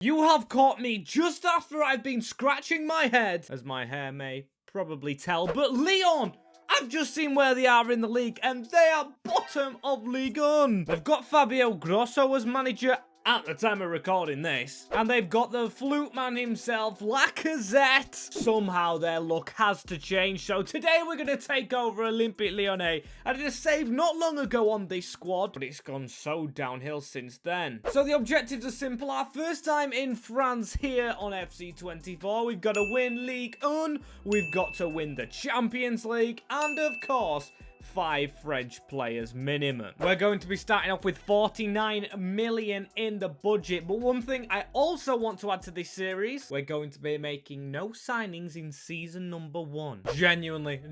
You have caught me just after I've been scratching my head, as my hair may probably tell, but Lyon! I've just seen where they are in the league, and they are bottom of Ligue 1. They've got Fabio Grosso as manager at the time of recording this, and they've got the flute man himself, Lacazette. Somehow their luck has to change, so today we're going to take over Olympique Lyonnais. I did a save not long ago on this squad, but it's gone so downhill since then. So the objectives are simple. Our first time in France here on FC24. We've got to win Ligue 1, we've got to win the Champions League, and of course, 5 French players minimum. We're going to be starting off with 49 million in the budget, but one thing I also want to add to this series, we're going to be making no signings in season number 1. Genuinely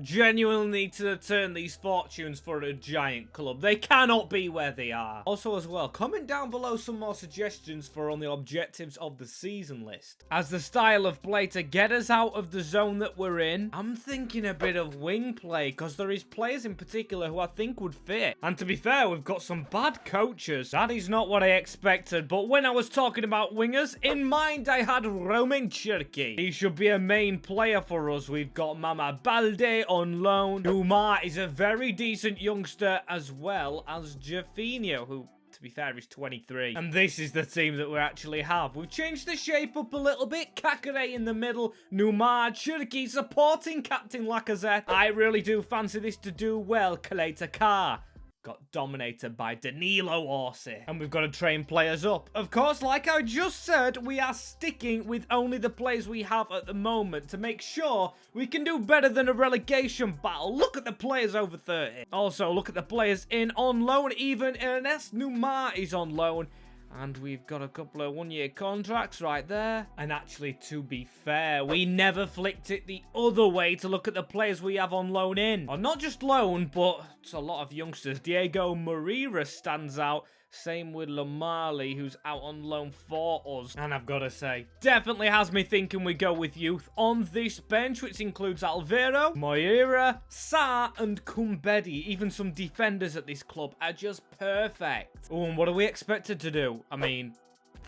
need to turn these fortunes for a giant club. They cannot be where they are. Also as well, comment down below some more suggestions for on the objectives of the season list. As the style of play to get us out of the zone that we're in, I'm thinking a bit of wing play, because there is players in particular who I think would fit. And to be fair, we've got some bad coaches. That is not what I expected, but when I was talking about wingers, in mind I had Romain Cherki. He should be a main player for us. We've got Mama Balde on loan. Umar is a very decent youngster, as well as Jeffinho, who, to be fair, is 23. And this is the team that we actually have. We've changed the shape up a little bit. Kakare in the middle. Numar, Cherki supporting Captain Lacazette. I really do fancy this to do well. Kaleta Car got dominated by Danilo Orsi. And we've got to train players up. Of course, like I just said, we are sticking with only the players we have at the moment to make sure we can do better than a relegation battle. Look at the players over 30. Also, look at the players in on loan. Even Ernest Numar is on loan. And we've got a couple of one-year contracts right there. And actually, to be fair, we never flicked it the other way to look at the players we have on loan in. Or not just loan, but it's a lot of youngsters. Diego Moreira stands out. Same with Lamali, who's out on loan for us. And I've got to say, definitely has me thinking we go with youth on this bench, which includes Alvaro, Moreira, Sa, and Kumbedi. Even some defenders at this club are just perfect. Oh, and what are we expected to do? I mean,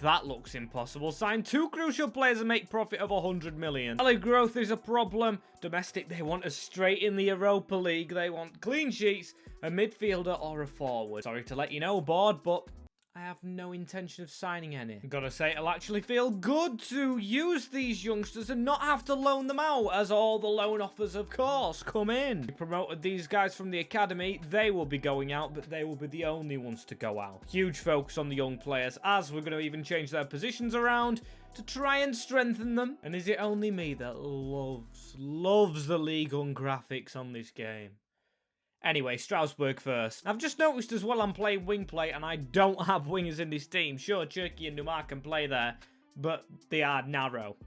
that looks impossible. Sign 2 crucial players and make profit of 100 million. Alley growth is a problem. Domestic, they want us straight in the Europa League. They want clean sheets, a midfielder or a forward. Sorry to let you know, board, but I have no intention of signing any. Gotta say, it'll actually feel good to use these youngsters and not have to loan them out, as all the loan offers, of course, come in. We promoted these guys from the academy. They will be going out, but they will be the only ones to go out. Huge focus on the young players, as we're going to even change their positions around to try and strengthen them. And is it only me that loves the Ligue 1 graphics on this game? Anyway, Strasbourg first. I've just noticed as well I'm playing wing play and I don't have wingers in this team. Sure, Cherki and Numar can play there, but they are narrow.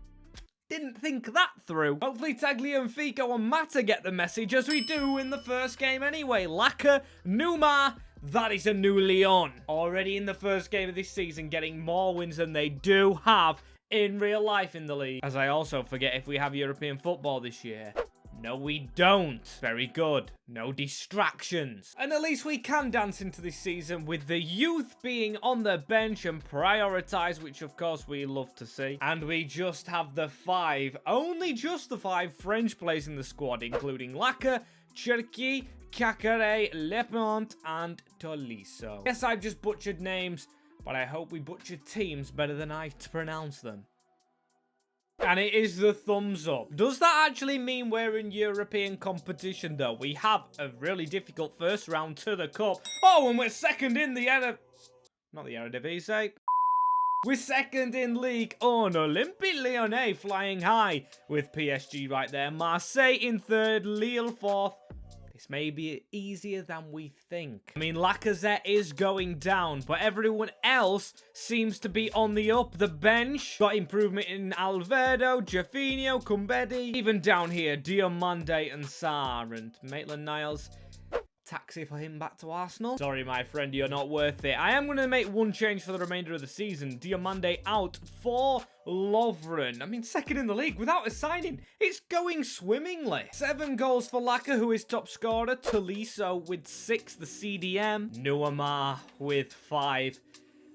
Didn't think that through. Hopefully Taglia and Fico and Mata get the message, as we do in the first game anyway. Laka, Numar, that is a new Lyon. Already in the first game of this season, getting more wins than they do have in real life in the league. As I also forget if we have European football this year. No, we don't. Very good. No distractions. And at least we can dance into this season with the youth being on the bench and prioritise, which of course we love to see. And we just have the 5, only just the 5 French players in the squad, including Laka, Cherki, Kakare, Lepont, and Tolisso. Yes, I've just butchered names, but I hope we butchered teams better than I to pronounce them. And it is the thumbs up. Does that actually mean we're in European competition, though? We have a really difficult first round to the cup. Oh, and we're second in the not the Eredivisie. We're second in Ligue 1. Olympique Lyonnais flying high with PSG right there. Marseille in third. Lille fourth. This may be easier than we think. I mean, Lacazette is going down, but everyone else seems to be on the up. The bench got improvement in Alvaro, Jeffinho, Kumbedi. Even down here, Diomande and Sarr and Maitland-Niles. Taxi for him back to Arsenal. Sorry, my friend, you're not worth it. I am going to make one change for the remainder of the season. Diomande out for Lovren. I mean, second in the league without a signing. It's going swimmingly. 7 goals for Laka, who is top scorer. Tolisso with 6, the CDM. Nuamar with 5.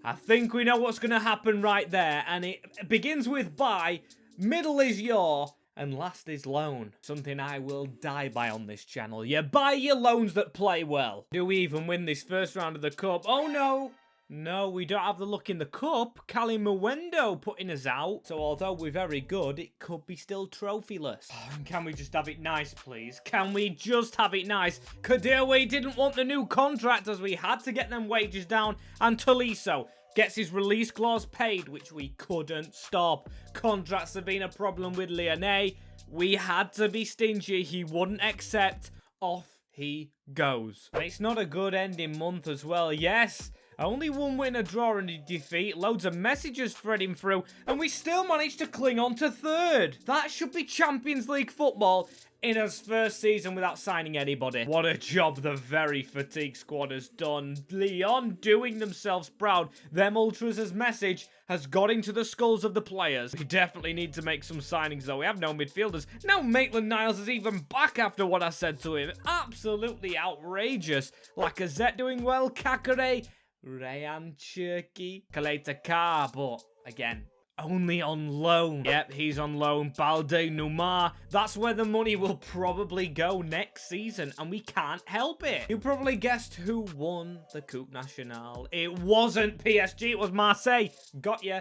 I think we know what's going to happen right there. And it begins with buy, middle is your, and last is loan. Something I will die by on this channel. You buy your loans that play well. Do we even win this first round of the cup? Oh no. No, we don't have the luck in the cup. Cali Muendo putting us out. So although we're very good, it could be still trophyless. Oh, can we just have it nice, please? Can we just have it nice? Kadirwe didn't want the new contract as we had to get them wages down. And Tolisso gets his release clause paid, which we couldn't stop. Contracts have been a problem with Lyonnais. We had to be stingy. He wouldn't accept. Off he goes. And it's not a good ending month as well. Yes. Only one win, a draw, and a defeat. Loads of messages threading through, and we still managed to cling on to third. That should be Champions League football in his first season without signing anybody. What a job the very fatigued squad has done. Lyon doing themselves proud. Them Ultras' message has got into the skulls of the players. We definitely need to make some signings, though. We have no midfielders. Now Maitland-Niles is even back after what I said to him. Absolutely outrageous. Lacazette doing well. Kakare, Rayan, Cherki, Kaleta Car, but again, only on loan. Yep, he's on loan. Balde, Numar. That's where the money will probably go next season, and we can't help it. You probably guessed who won the Coupe Nationale. It wasn't PSG, it was Marseille. Got ya.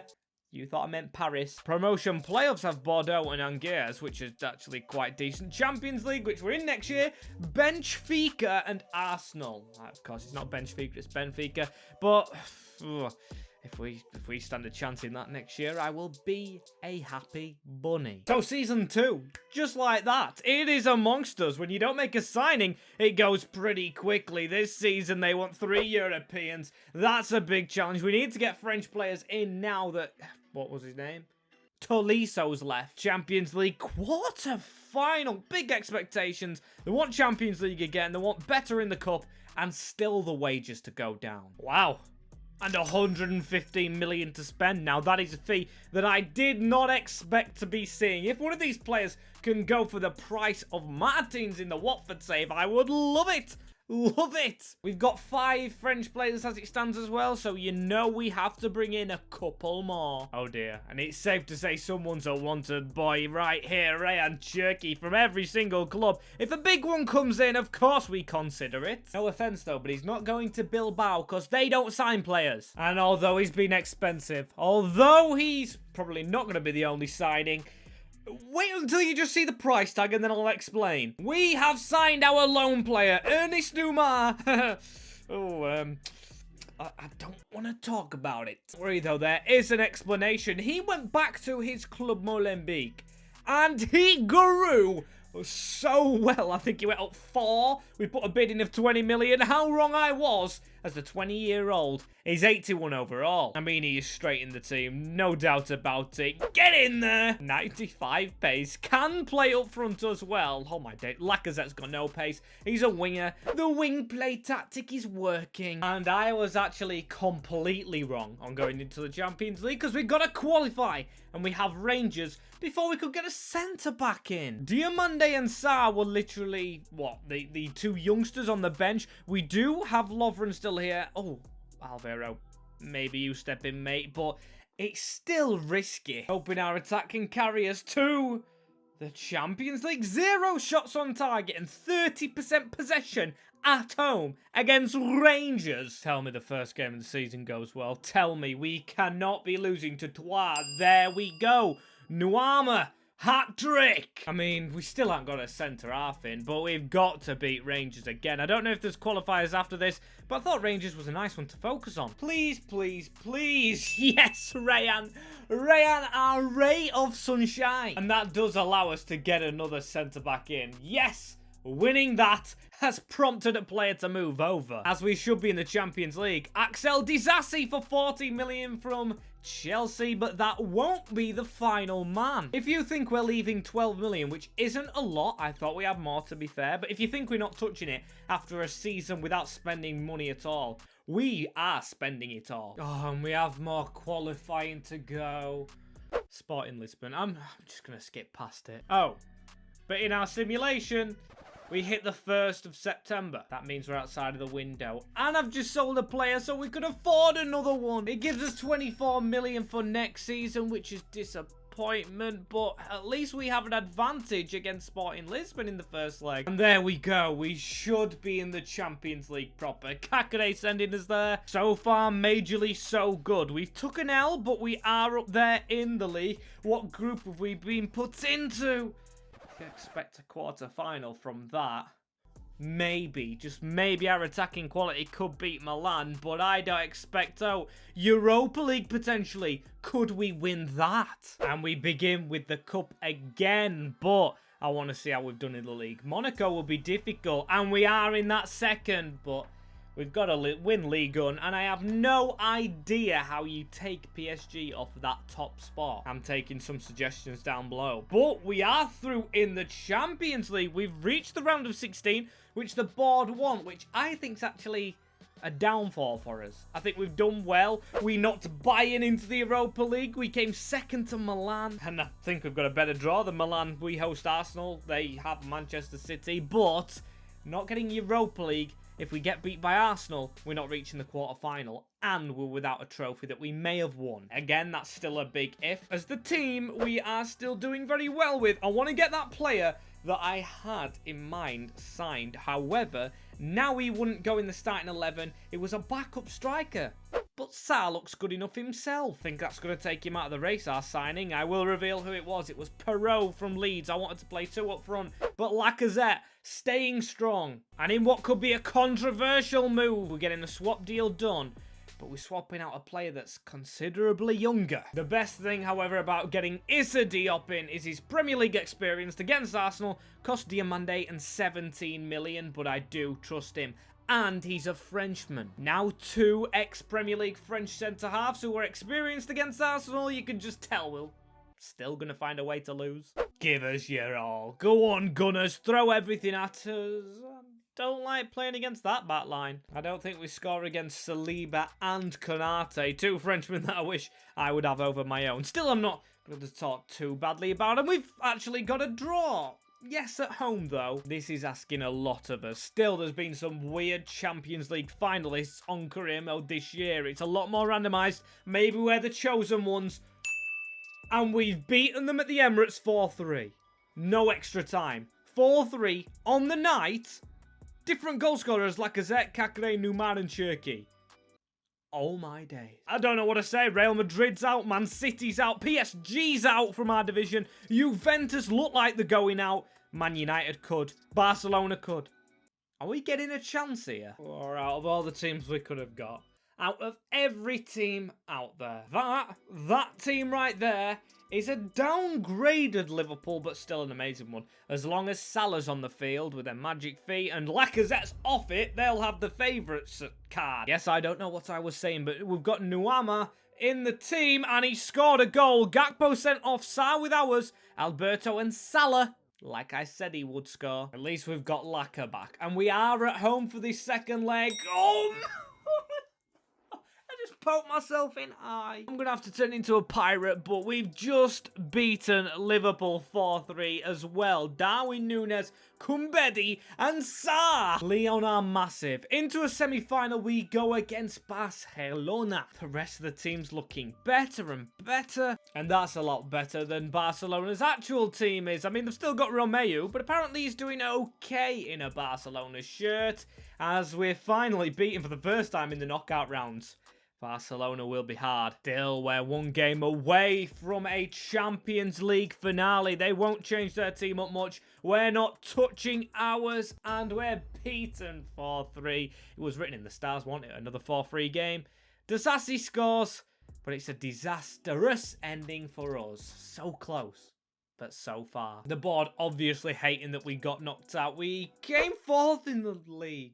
You thought I meant Paris. Promotion playoffs have Bordeaux and Angers, which is actually quite decent. Champions League, which we're in next year. Benfica and Arsenal. Of course, it's not Benfica, it's Benfica. But if we stand a chance in that next year, I will be a happy bunny. So season 2, just like that. It is amongst us. When you don't make a signing, it goes pretty quickly. This season, they want 3 Europeans. That's a big challenge. We need to get French players in now that... What was his name? Tolisso's left. Champions League quarter-final. Big expectations. They want Champions League again. They want better in the cup. And still the wages to go down. Wow. And 115 million to spend. Now, that is a fee that I did not expect to be seeing. If one of these players can go for the price of Martins in the Watford save, I would love it. Love it. We've got 5 French players as it stands as well, so you know we have to bring in a couple more. Oh dear. And it's safe to say someone's a wanted boy right here, Rayan Cherki from every single club. If a big one comes in, of course we consider it. No offense though, but he's not going to Bilbao because they don't sign players. And although he's been expensive, although he's probably not going to be the only signing, wait until you just see the price tag and then I'll explain. We have signed our loan player, Ernest Numar. I don't want to talk about it. Don't worry though, there is an explanation. He went back to his club Olympique and he grew so well. I think he went up 4. We put a bid in of 20 million. How wrong I was as a 20-year-old. He's 81 overall. I mean, he is straight in the team. No doubt about it. Get in there. 95 pace. Can play up front as well. Oh my day. Lacazette's got no pace. He's a winger. The wing play tactic is working. And I was actually completely wrong on going into the Champions League because we got to qualify. And we have Rangers before we could get a centre-back in. Diamande and Sarr were literally, what, the 2 youngsters on the bench. We do have Lovren still here. Oh, Alvaro, maybe you step in, mate, but it's still risky. Hoping our attack can carry us to the Champions League. 0 shots on target and 30% possession at home against Rangers. Tell me the first game of the season goes well. Tell me we cannot be losing to Troyes. There we go. Nuama. Hat-trick! I mean, we still haven't got a centre-half in, but we've got to beat Rangers again. I don't know if there's qualifiers after this, but I thought Rangers was a nice one to focus on. Please, please, please. Yes, Rayan. Rayan, our ray of sunshine. And that does allow us to get another centre-back in. Yes! Winning that has prompted a player to move over, as we should be in the Champions League. Axel Disasi for 40 million from Chelsea, but that won't be the final man. If you think we're leaving 12 million, which isn't a lot, I thought we had more to be fair, but if you think we're not touching it after a season without spending money at all, we are spending it all. Oh, and we have more qualifying to go. Sporting Lisbon. I'm just going to skip past it. Oh, but in our simulation, We hit the 1st of September. That means we're outside of the window. And I've just sold a player so we could afford another one. It gives us 24 million for next season, which is disappointment, but at least we have an advantage against Sporting Lisbon in the first leg. And there we go. We should be in the Champions League proper. Kakare sending us there. So far, majorly so good. We've took an L, but we are up there in the league. What group have we been put into? Expect a quarter-final from that. Maybe, just maybe our attacking quality could beat Milan, but I don't expect so. Europa League potentially. Could we win that? And we begin with the cup again, but I want to see how we've done in the league. Monaco will be difficult, and we are in that second, but we've got to win Ligue 1, and I have no idea how you take PSG off that top spot. I'm taking some suggestions down below. But we are through in the Champions League. We've reached the round of 16, which the board want, which I think is actually a downfall for us. I think we've done well. We knocked Bayern into the Europa League. We came second to Milan, and I think we've got a better draw than Milan. We host Arsenal. They have Manchester City, but not getting Europa League. If we get beat by Arsenal, we're not reaching the quarter-final, and we're without a trophy that we may have won. Again, that's still a big if. As the team, we are still doing very well with. I want to get that player that I had in mind signed. However, now he wouldn't go in the starting 11. It was a backup striker. But Sarr looks good enough himself. Think that's going to take him out of the race, our signing. I will reveal who it was. It was Perot from Leeds. I wanted to play 2 up front. But Lacazette staying strong. And in what could be a controversial move, we're getting the swap deal done. But we're swapping out a player that's considerably younger. The best thing, however, about getting Issa Diop in is his Premier League experience against Arsenal. Cost Diamande and 17 million, but I do trust him. And he's a Frenchman. Now 2 ex-Premier League French centre-halves who were experienced against Arsenal. You can just tell we're still going to find a way to lose. Give us your all. Go on, Gunners. Throw everything at us. Don't like playing against that back line. I don't think we score against Saliba and Konate. 2 Frenchmen that I wish I would have over my own. Still, I'm not going to talk too badly about them. We've actually got a draw. Yes, at home, though. This is asking a lot of us. Still, there's been some weird Champions League finalists on career mode this year. It's a lot more randomised. Maybe we're the chosen ones. And we've beaten them at the Emirates 4-3. No extra time. 4-3 on the night. Different goal scorers, Lacazette, Kakare, Neymar and Cherki. Oh my days. I don't know what to say. Real Madrid's out, Man City's out, PSG's out from our division. Juventus look like they're going out. Man United could. Barcelona could. Are we getting a chance here? Or out of all the teams we could have got? Out of every team out there. That team right there is a downgraded Liverpool, but still an amazing one. As long as Salah's on the field with their magic feet and Lacazette's off it, they'll have the favourites card. Yes, I don't know what I was saying, but we've got Nuama in the team, and he scored a goal. Gakpo sent off Sarr with ours. Alberto and Salah, like I said he would score. At least we've got Laka back. And we are at home for this second leg. Oh, poke myself in eye. I'm gonna have to turn into a pirate, but we've just beaten Liverpool 4-3 as well. Darwin Núñez, Kumbedi and Sarr. Lyon are massive. Into a semi-final we go against Barcelona. The rest of the team's looking better and better, and that's a lot better than Barcelona's actual team is. I mean, they've still got Romeu, but apparently he's doing okay in a Barcelona shirt, as we're finally beaten for the first time in the knockout rounds. Barcelona will be hard. Still, we're 1 game away from a Champions League finale. They won't change their team up much. We're not touching ours, and we're beaten 4-3. It was written in the stars, wasn't it? Another 4-3 game. Disasi scores, but it's a disastrous ending for us. So close, but so far. The board obviously hating that we got knocked out. We came 4th in the league.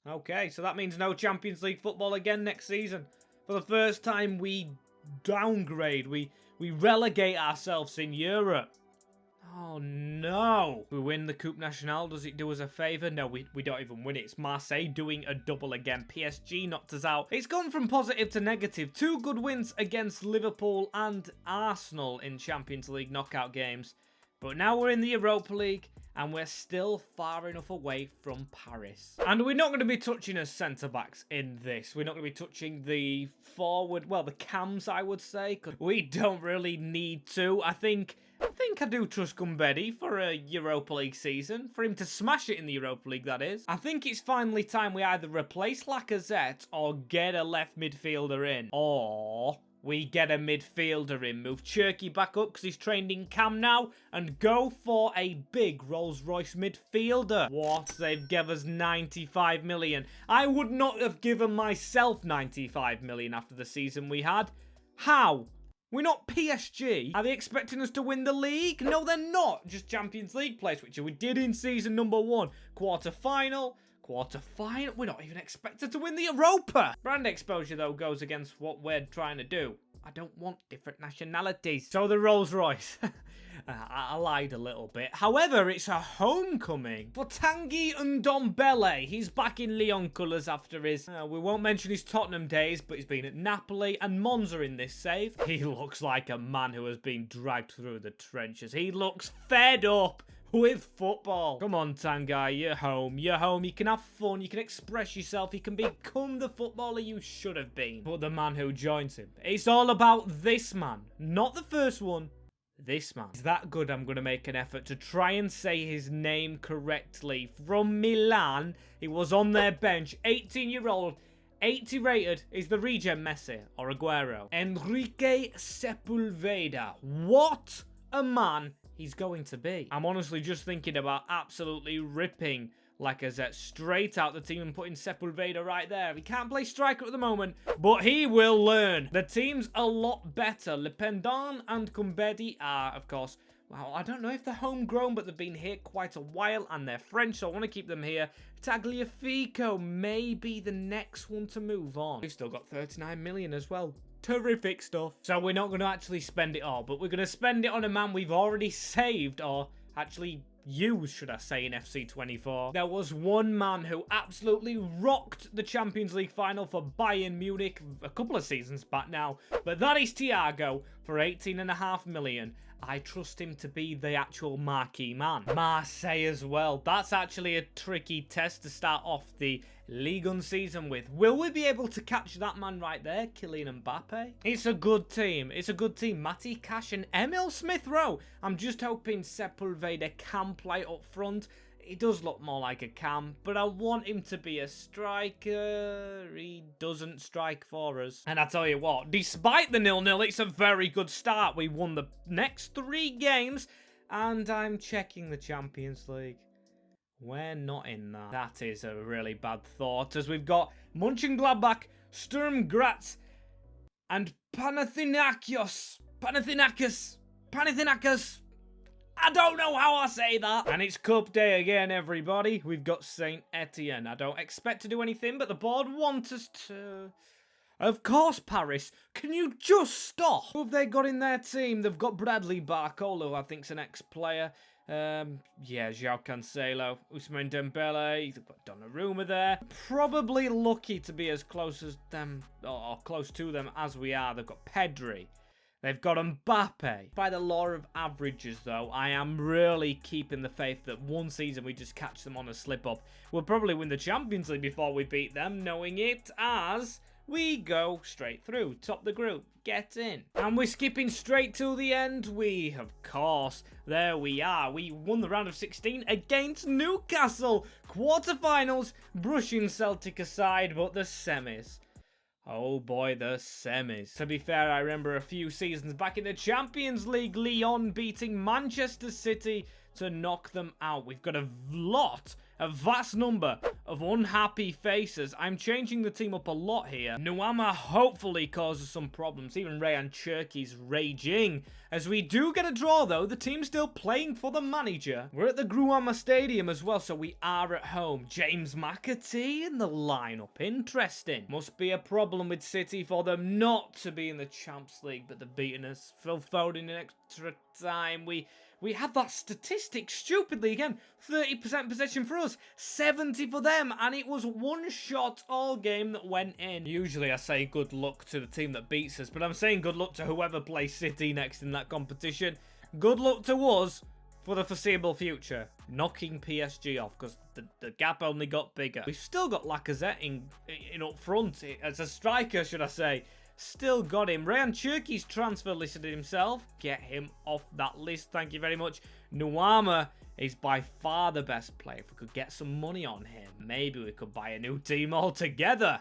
Okay, so that means no Champions League football again next season. For the first time, we downgrade. We relegate ourselves in Europe. Oh, no. We win the Coupe Nationale. Does it do us a favour? No, we don't even win it. It's Marseille doing a double again. PSG knocked us out. It's gone from positive to negative. 2 good wins against Liverpool and Arsenal in Champions League knockout games. But now we're in the Europa League, and we're still far enough away from Paris. And we're not going to be touching as centre-backs in this. We're not going to be touching the forward, well, the cams, I would say, because we don't really need to. I think I do trust Duberry for a Europa League season, for him to smash it in the Europa League, that is. I think it's finally time we either replace Lacazette or get a left midfielder in, or we get a midfielder in, move Cherki back up because he's trained in cam now, and go for a big Rolls-Royce midfielder. What? They've given us 95 million. I would not have given myself 95 million after the season we had. How? We're not PSG. Are they expecting us to win the league? No, they're not. Just Champions League place, which we did in season number 1. Quarter-final. We're not even expected to win the Europa. Brand exposure, though, goes against what we're trying to do. I don't want different nationalities. So the Rolls Royce. I lied a little bit. However, it's a homecoming for Tanguy Ndombele. He's back in Lyon colours after his... we won't mention his Tottenham days, but he's been at Napoli and Monza in this save. He looks like a man who has been dragged through the trenches. He looks fed up with football. Come on, Tanguy, you're home. You're home. You can have fun. You can express yourself. You can become the footballer you should have been. But the man who joins him. It's all about this man. Not the first one. This man. He's that good, I'm going to make an effort to try and say his name correctly. From Milan. He was on their bench. 18-year-old. 80 rated. Is the regen Messi or Aguero? Enrique Sepulveda. What a man he's going to be. I'm honestly just thinking about absolutely ripping Lacazette straight out the team and putting Sepulveda right there. He can't play striker at the moment, but he will learn. The team's a lot better. Le Pendant and Duberry are, of course, well, I don't know if they're homegrown, but they've been here quite a while, and they're French, so I want to keep them here. Tagliafico may be the next one to move on. We've still got 39 million as well. Terrific stuff. So we're not going to actually spend it all, but we're going to spend it on a man we've already saved, or actually used, should I say, in FC24. There was one man who absolutely rocked the Champions League final for Bayern Munich a couple of seasons back now, but that is Thiago for 18.5 million. I trust him to be the actual marquee man. Marseille as well. That's actually a tricky test to start off the Ligue 1 season with. Will we be able to catch that man right there, Kylian Mbappe? It's a good team. It's a good team. Matty Cash and Emil Smith-Rowe. I'm just hoping Sepulveda can play up front. He does look more like a cam, but I want him to be a striker. He doesn't strike for us. And I tell you what, despite the 0-0, it's a very good start. We won the next 3 games, and I'm checking the Champions League. We're not in that. That is a really bad thought, as we've got Mönchengladbach, Sturm Graz, and Panathinaikos. I don't know how I say that. And it's Cup Day again, everybody. We've got Saint Etienne. I don't expect to do anything, but the board want us to. Of course, Paris. Can you just stop? Who have they got in their team? They've got Bradley Barcola, who I think's an ex-player. Yeah, João Cancelo, Ousmane Dembele, they've got Donnarumma there. Probably lucky to be as close as them, or close to them as we are. They've got Pedri. They've got Mbappe. By the law of averages, though, I am really keeping the faith that one season we just catch them on a slip-up. We'll probably win the Champions League before we beat them, knowing it as we go straight through. Top the group. Get in. And we're skipping straight to the end. We, of course, there we are. We won the round of 16 against Newcastle. Quarterfinals, brushing Celtic aside, but the semis. Oh boy, the semis. To be fair, I remember a few seasons back in the Champions League, Lyon beating Manchester City to knock them out. We've got a vast number of unhappy faces. I'm changing the team up a lot here. Nuama hopefully causes some problems. Even Rayan Cherki's raging. As we do get a draw, though, the team's still playing for the manager. We're at the Guimaraes Stadium as well, so we are at home. James McAtee in the lineup. Interesting. Must be a problem with City for them not to be in the Champions League, but they're beating us. Phil Foden in extra time. We had that statistic stupidly again. 30% possession for us, 70 for them, and it was one shot all game that went in. Usually I say good luck to the team that beats us, but I'm saying good luck to whoever plays City next in that competition. Good luck to us for the foreseeable future, knocking PSG off because the gap only got bigger. We've still got Lacazette in up front as a striker, should I say. Still got him. Ryan Cherki's transfer listed himself. Get him off that list. Thank you very much. Nuama is by far the best player. If we could get some money on him, maybe we could buy a new team altogether.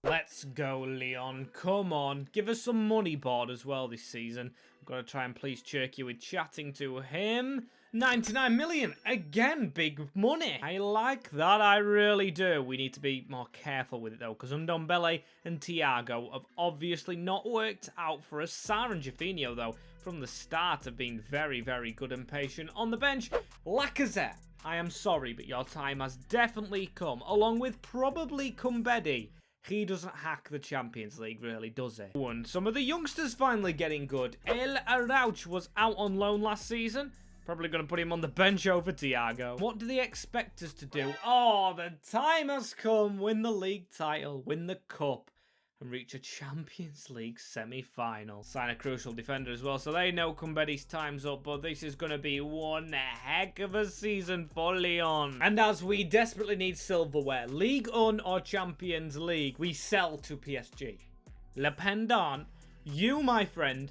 Let's go, Lyon. Come on. Give us some money board as well this season. I've got to try and please Cherki with chatting to him. 99 million. Again, big money. I like that. I really do. We need to be more careful with it, though, because Ndombele and Thiago have obviously not worked out for us. Sarr and Jafinho, though, from the start have been very, very good and patient. On the bench, Lacazette. I am sorry, but your time has definitely come, along with probably Kumbedi. He doesn't hack the Champions League, really, does he? And some of the youngsters finally getting good. El Arauch was out on loan last season. Probably going to put him on the bench over Thiago. What do they expect us to do? Oh, the time has come. Win the league title, win the cup, and reach a Champions League semi-final. Sign a crucial defender as well, so they know Kumbedi's time's up, but this is going to be one heck of a season for Lyon. And as we desperately need silverware, Ligue 1 or Champions League, we sell to PSG. Le Pendant, you, my friend,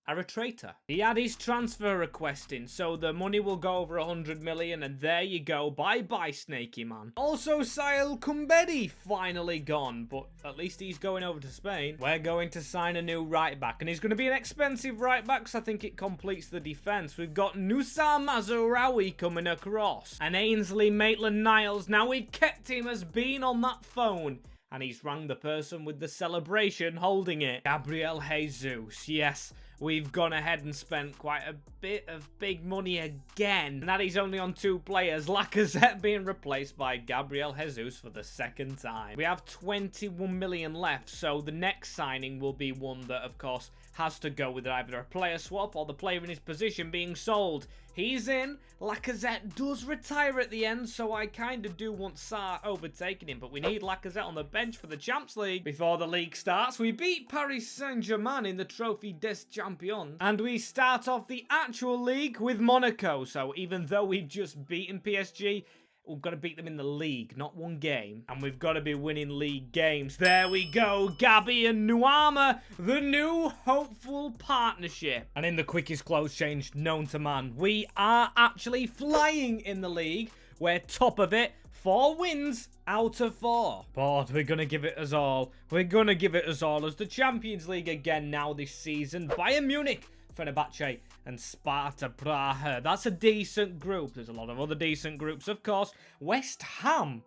are a traitor. He had his transfer request in, so the money will go over 100 million, and there you go. Bye-bye, snaky man. Also, Saïl Kumbedi finally gone, but at least he's going over to Spain. We're going to sign a new right-back, and he's going to be an expensive right-back, so I think it completes the defence. We've got Nusa Mazraoui coming across, and Ainsley Maitland-Niles. Now, we've kept him as being on that phone, and he's rang the person with the celebration holding it. Gabriel Jesus, yes. We've gone ahead and spent quite a bit of big money again. And that is only on 2 players. Lacazette being replaced by Gabriel Jesus for the second time. We have 21 million left, so the next signing will be one that, of course, has to go with either a player swap or the player in his position being sold. He's in. Lacazette does retire at the end, so I kind of do want Sarr overtaking him, but we need Lacazette on the bench for the Champions League. Before the league starts, we beat Paris Saint-Germain in the Trophée des Champions, and we start off the actual league with Monaco, so even though we've just beaten PSG, we've got to beat them in the league, not one game. And we've got to be winning league games. There we go. Gabi and Nuama, the new hopeful partnership. And in the quickest clothes change known to man, we are actually flying in the league. We're top of it. 4 wins out of 4. But we're going to give it us all. We're going to give it us all as the Champions League again now this season. Bayern Munich, Fenerbahce and Sparta Praha. That's a decent group. There's a lot of other decent groups, of course. West Ham.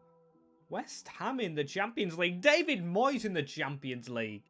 West Ham in the Champions League. David Moyes in the Champions League.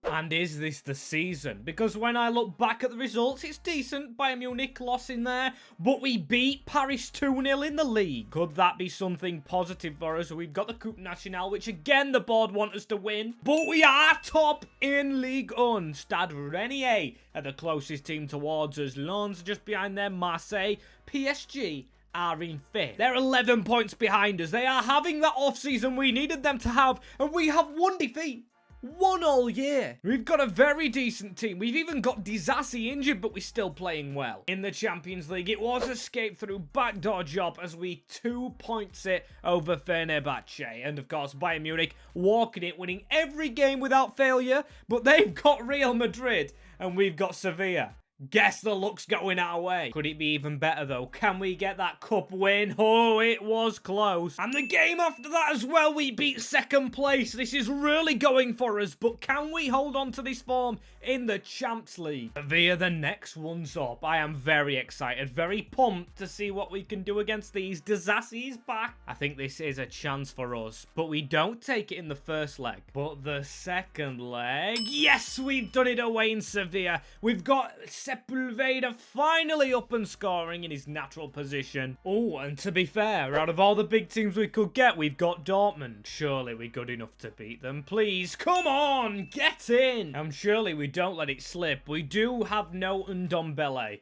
And is this the season? Because when I look back at the results, it's decent. Bayern Munich loss in there, but we beat Paris 2-0 in the league. Could that be something positive for us? We've got the Coupe Nationale, which again the board want us to win. But we are top in Ligue 1. Stade Rennais are the closest team towards us. Lyon's just behind them. Marseille, PSG are in 5th. They're 11 points behind us. They are having that off-season we needed them to have, and we have 1 defeat. 1 all year. We've got a very decent team. We've even got Disasi injured, but we're still playing well. In the Champions League, it was escape through backdoor job as we 2 points it over Fenerbahce. And of course, Bayern Munich walking it, winning every game without failure. But they've got Real Madrid and we've got Sevilla. Guess the luck's going our way. Could it be even better, though? Can we get that cup win? Oh, it was close. And the game after that as well, we beat 2nd place. This is really going for us, but can we hold on to this form in the Champs League? Via the next one's up. I am very excited, very pumped to see what we can do against these. Disasi's back. I think this is a chance for us, but we don't take it in the first leg. But the second leg, yes, we've done it away in Sevilla. We've got Sepulveda finally up and scoring in his natural position. Oh, and to be fair, out of all the big teams we could get, we've got Dortmund. Surely we're good enough to beat them. Please, come on, get in. And surely we don't let it slip. We do have no Ndombele.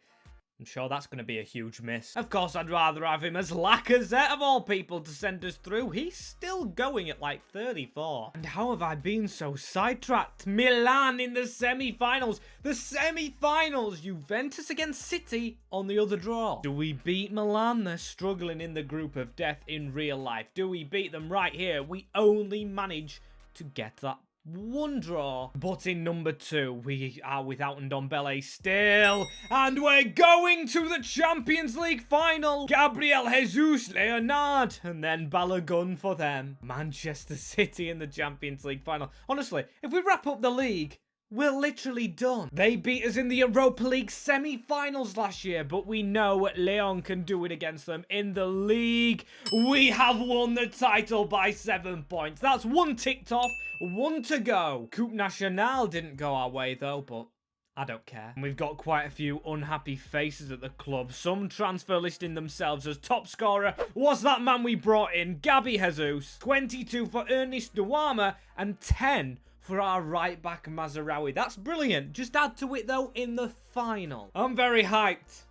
I'm sure that's going to be a huge miss. Of course, I'd rather have him as Lacazette of all people to send us through. He's still going at like 34. And how have I been so sidetracked? Milan in the semi-finals. The semi-finals. Juventus against City on the other draw. Do we beat Milan? They're struggling in the group of death in real life. Do we beat them right here? We only manage to get that one draw. But in number 2, we are without ndombele still. And we're going to the Champions League final. Gabriel Jesus, Leonard, and then Balogun for them. Manchester City in the Champions League final. Honestly, if we wrap up the league, we're literally done. They beat us in the Europa League semi-finals last year, but we know Lyon can do it against them in the league. We have won the title by 7 points. That's 1 ticked off, 1 to go. Coupe Nationale didn't go our way though, but I don't care. And we've got quite a few unhappy faces at the club. Some transfer listing themselves as top scorer was that man we brought in, Gabby Jesus. 22 for Ernest Nuama and 10 for our right back Mazraoui. That's brilliant. Just add to it though in the final. I'm very hyped.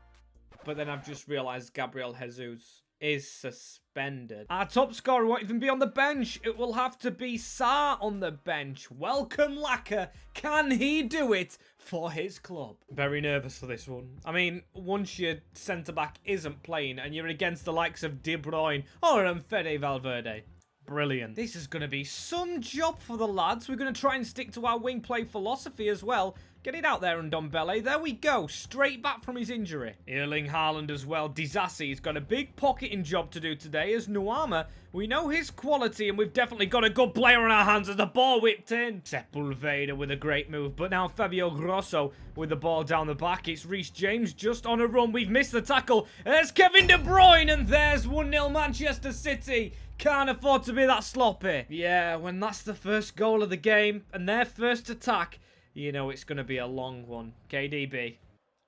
But then I've just realised Gabriel Jesus is suspended. Our top scorer won't even be on the bench. It will have to be Sarr on the bench. Welcome Lacquer. Can he do it for his club? Very nervous for this one. I mean, once your centre-back isn't playing and you're against the likes of De Bruyne or Fede Valverde, brilliant. This is going to be some job for the lads. We're going to try and stick to our wing play philosophy as well. Get it out there, ndombele. There we go. Straight back from his injury. Erling Haaland as well. Dizassi's got a big pocketing job to do today as Nuama. We know his quality and we've definitely got a good player on our hands as the ball whipped in. Sepulveda with a great move. But now Fabio Grosso with the ball down the back. It's Reece James just on a run. We've missed the tackle. There's Kevin De Bruyne and there's 1-0 Manchester City. Can't afford to be that sloppy. Yeah, when that's the first goal of the game and their first attack, you know it's going to be a long one. KDB,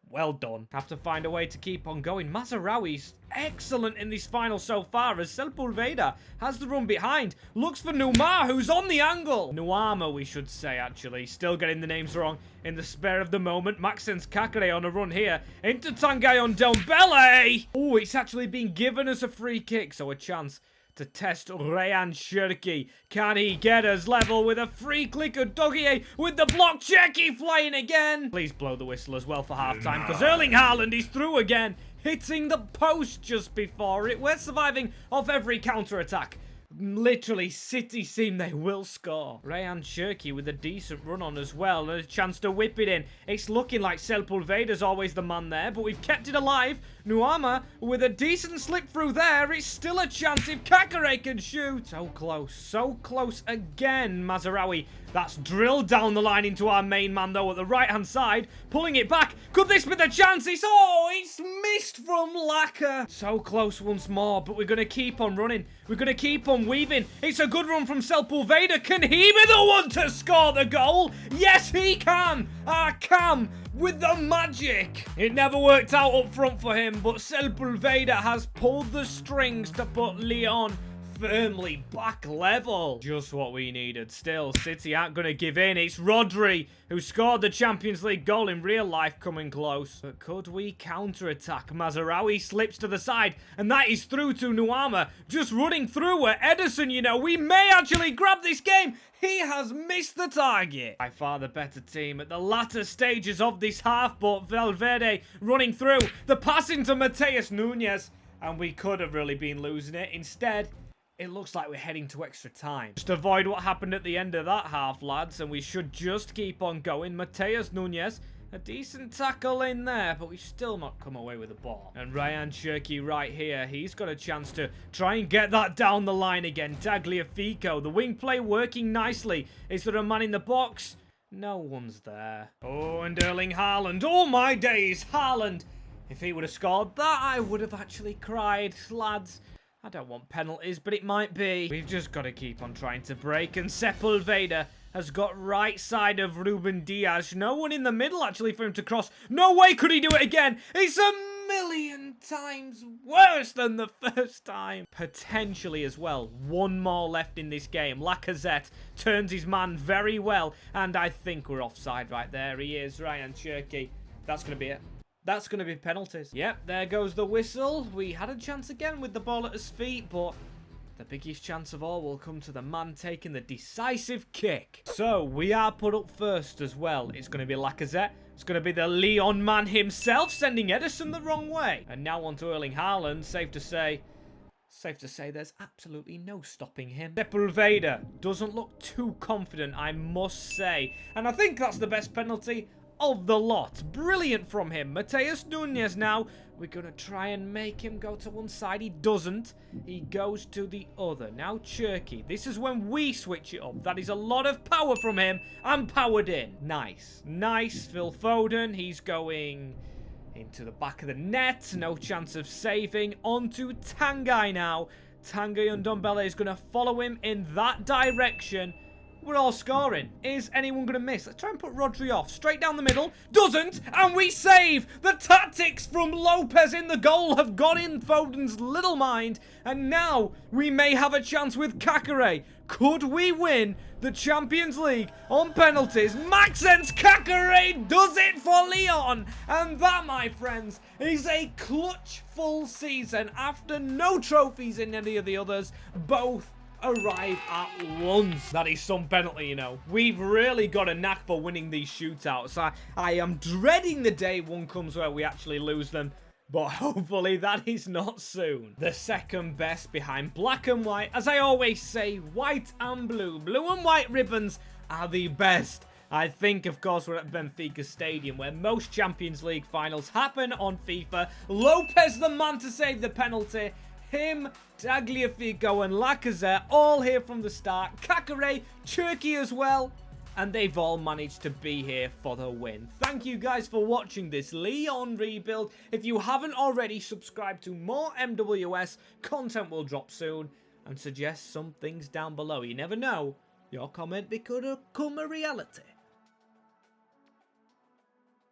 well done. Have to find a way to keep on going. Mazraoui's excellent in this final so far as Sepulveda has the run behind. Looks for Nuama, who's on the angle. Nuama, we should say, actually. Still getting the names wrong in the spare of the moment. Maxence Kakere on a run here. Into Tanguy Ndombele. Oh, it's actually been given us a free kick, so a chance to test Rayan Cherki. Can he get us level with a free click of Dogier with the block? Cherki flying again. Please blow the whistle as well for half-time because Erling Haaland is through again, hitting the post just before it. We're surviving off every counter-attack. Literally, City seem they will score. Rayan Cherki with a decent run on as well and a chance to whip it in. It's looking like Sepulveda's always the man there, but we've kept it alive. Nuama with a decent slip through there. It's still a chance if Kakere can shoot. So close again. Mazraoui, that's drilled down the line into our main man though at the right-hand side. Pulling it back. Could this be the chance? It's missed from Lacquer. So close once more, but we're going to keep on running. We're going to keep on weaving. It's a good run from Sepulveda. Can he be the one to score the goal? Yes, he can. Our Cam with the magic. It never worked out up front for him, but Sepulveda has pulled the strings to put Lyon firmly back level. Just what we needed. Still, City aren't going to give in. It's Rodri who scored the Champions League goal in real life, coming close. But could we counter-attack? Mazraoui slips to the side, and that is through to Nuama. Just running through where Ederson, you know, we may actually grab this game. He has missed the target. By far the better team at the latter stages of this half, but Valverde running through. The pass into Matheus Nunes, and we could have really been losing it. Instead, it looks like we're heading to extra time. Just avoid what happened at the end of that half, lads, and we should just keep on going. Matheus Nunes, a decent tackle in there, but we've still not come away with the ball. And Rayan Cherki right here, he's got a chance to try and get that down the line again. Tagliafico, the wing play working nicely. Is there a man in the box? No one's there. Oh, and Erling Haaland. Oh, my days, Haaland. If he would have scored that, I would have actually cried, lads. I don't want penalties, but it might be. We've just got to keep on trying to break. And Sepulveda has got right side of Ruben Dias. No one in the middle, actually, for him to cross. No way could he do it again. It's a million times worse than the first time. Potentially as well. One more left in this game. Lacazette turns his man very well. And I think we're offside right there. He is. Rayan Cherki. That's going to be it. That's going to be penalties. Yep, there goes the whistle. We had a chance again with the ball at his feet, but the biggest chance of all will come to the man taking the decisive kick. So, we are put up first as well. It's going to be Lacazette. It's going to be the Lyon man himself sending Edison the wrong way. And now on to Erling Haaland. Safe to say there's absolutely no stopping him. Sepulveda doesn't look too confident, I must say. And I think that's the best penalty of the lot. Brilliant from him. Mateus Nunes now. We're going to try and make him go to one side. He doesn't. He goes to the other. Now Cherki. This is when we switch it up. That is a lot of power from him. I'm powered in. Nice. Nice. Phil Foden. He's going into the back of the net. No chance of saving. On to Tanguy now. Tanguy and ndombele is going to follow him in that direction. We're all scoring. Is anyone going to miss? Let's try and put Rodri off. Straight down the middle. Doesn't. And we save. The tactics from Lopez in the goal have gone in Foden's little mind. And now we may have a chance with Caqueret. Could we win the Champions League on penalties? Maxence Caqueret does it for Lyon. And that, my friends, is a clutch full season. After no trophies in any of the others, both arrive at once. That is some penalty, you know. We've really got a knack for winning these shootouts. I am dreading the day one comes where we actually lose them, but hopefully that is not soon. The second best behind black and white. As I always say, white and blue. Blue and white ribbons are the best. I think, of course, we're at Benfica Stadium, where most Champions League finals happen on FIFA. Lopez, the man to save the penalty. Him, Tagliafico and Lacazette all here from the start. Caqueret, Cherki as well. And they've all managed to be here for the win. Thank you guys for watching this Lyon rebuild. If you haven't already, subscribe to more MWS. Content will drop soon. And suggest some things down below. You never know. Your comment could become a reality.